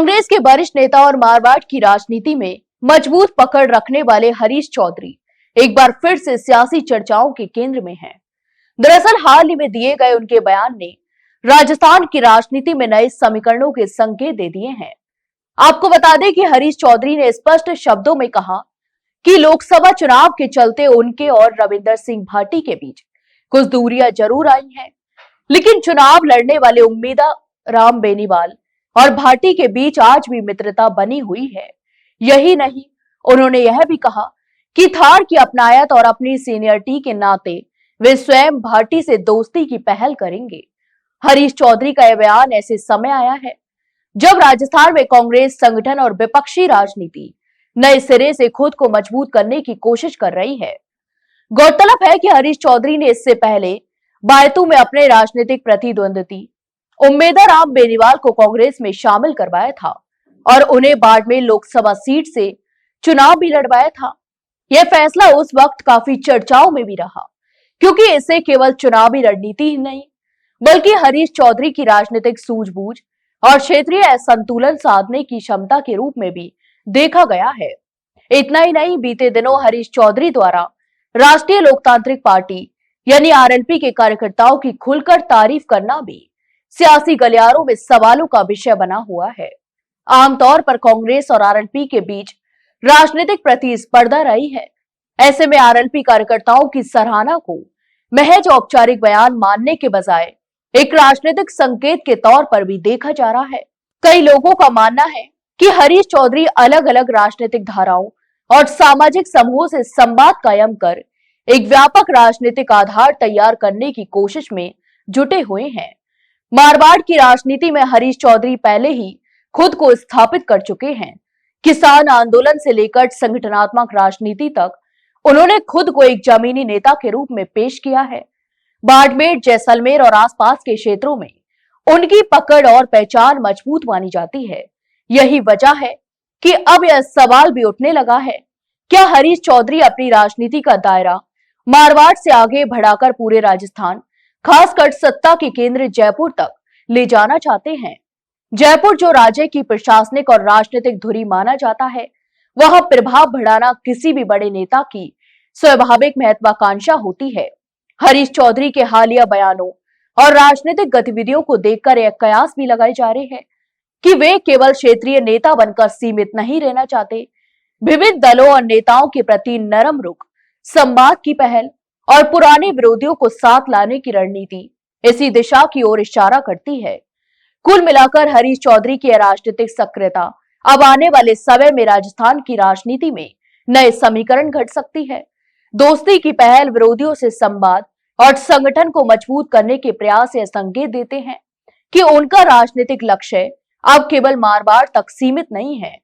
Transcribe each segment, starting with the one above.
कांग्रेस के वरिष्ठ नेता और मारवाड़ की राजनीति में मजबूत पकड़ रखने वाले हरीश चौधरी एक बार फिर से सियासी चर्चाओं के केंद्र में हैं। दरअसल हाल ही में दिए गए उनके बयान ने राजस्थान की राजनीति में नए समीकरणों के संकेत दे दिए हैं। आपको बता दें कि हरीश चौधरी ने स्पष्ट शब्दों में कहा कि लोकसभा चुनाव के चलते उनके और रविंदर सिंह भाटी के बीच कुछ दूरियां जरूर आई हैं, लेकिन चुनाव लड़ने वाले उम्मीदवार राम बेनीवाल और भाटी के बीच आज भी मित्रता बनी हुई है। यही नहीं, उन्होंने यह भी कहा कि थार की अपनायत और अपनी सीनियरिटी के नाते वे स्वयं भाटी से दोस्ती की पहल करेंगे। हरीश चौधरी का यह बयान ऐसे समय आया है जब राजस्थान में कांग्रेस संगठन और विपक्षी राजनीति नए सिरे से खुद को मजबूत करने की कोशिश कर रही है। गौरतलब है कि हरीश चौधरी ने इससे पहले बायतू में अपने राजनीतिक प्रतिद्वंदी उम्मीदवार राम बेनीवाल को कांग्रेस में शामिल करवाया था और उन्हें बाड़मेर लोकसभा सीट से चुनाव भी लड़वाया था। यह फैसला उस वक्त काफी चर्चाओं में भी रहा, क्योंकि इसे केवल चुनावी रणनीति ही नहीं बल्कि हरीश चौधरी की राजनीतिक सूझबूझ और क्षेत्रीय असंतुलन साधने की क्षमता के रूप में भी देखा गया है। इतना ही नहीं, बीते दिनों हरीश चौधरी द्वारा राष्ट्रीय लोकतांत्रिक पार्टी यानी आरएलपी के कार्यकर्ताओं की खुलकर तारीफ करना भी सियासी गलियारों में सवालों का विषय बना हुआ है। आमतौर पर कांग्रेस और आरएलपी के बीच राजनीतिक प्रतिस्पर्धा रही है। ऐसे में आरएलपी कार्यकर्ताओं की सराहना को महज औपचारिक बयान मानने के बजाय एक राजनीतिक संकेत के तौर पर भी देखा जा रहा है। कई लोगों का मानना है कि हरीश चौधरी अलग अलग राजनीतिक धाराओं और सामाजिक समूहों से संवाद कायम कर एक व्यापक राजनीतिक आधार तैयार करने की कोशिश में जुटे हुए हैं। मारवाड़ की राजनीति में हरीश चौधरी पहले ही खुद को स्थापित कर चुके हैं। किसान आंदोलन से लेकर संगठनात्मक राजनीति तक उन्होंने खुद को एक जमीनी नेता के रूप में पेश किया है। बाड़मेर, जैसलमेर और आसपास के क्षेत्रों में उनकी पकड़ और पहचान मजबूत मानी जाती है। यही वजह है कि अब यह सवाल भी उठने लगा है, क्या हरीश चौधरी अपनी राजनीति का दायरा मारवाड़ से आगे बढ़ाकर पूरे राजस्थान, खासकर सत्ता के केंद्र जयपुर तक ले जाना चाहते हैं। जयपुर जो राज्य की प्रशासनिक और राजनीतिक धुरी माना जाता है, वहां प्रभाव बढ़ाना किसी भी बड़े नेता की स्वाभाविक महत्वाकांक्षा होती है। हरीश चौधरी के हालिया बयानों और राजनीतिक गतिविधियों को देखकर यह कयास भी लगाए जा रहे हैं कि वे केवल क्षेत्रीय नेता बनकर सीमित नहीं रहना चाहते। विविध दलों और नेताओं के प्रति नरम रुख, संवाद की पहल और पुराने विरोधियों को साथ लाने की रणनीति इसी दिशा की ओर इशारा करती है। कुल मिलाकर हरीश चौधरी की राजनीतिक सक्रियता अब आने वाले समय में राजस्थान की राजनीति में नए समीकरण घट सकती है। दोस्ती की पहल, विरोधियों से संवाद और संगठन को मजबूत करने के प्रयास यह संकेत देते हैं कि उनका राजनीतिक लक्ष्य अब केवल मारवाड़ तक सीमित नहीं है,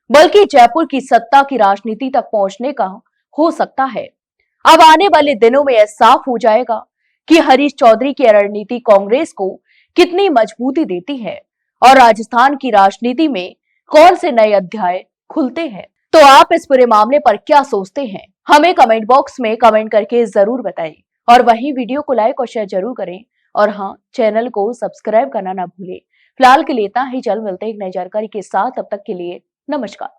बल्कि जयपुर की सत्ता की राजनीति तक पहुंचने का हो सकता है। अब आने वाले दिनों में यह साफ हो जाएगा कि हरीश चौधरी की रणनीति कांग्रेस को कितनी मजबूती देती है और राजस्थान की राजनीति में कौन से नए अध्याय खुलते हैं। तो आप इस पूरे मामले पर क्या सोचते हैं, हमें कमेंट बॉक्स में कमेंट करके जरूर बताएं और वहीं वीडियो को लाइक और शेयर जरूर करें और हाँ, चैनल को सब्सक्राइब करना ना भूलें। फिलहाल के लिए इतना ही, जल्द मिलते हैं एक नई जानकारी के साथ। तब तक के लिए नमस्कार।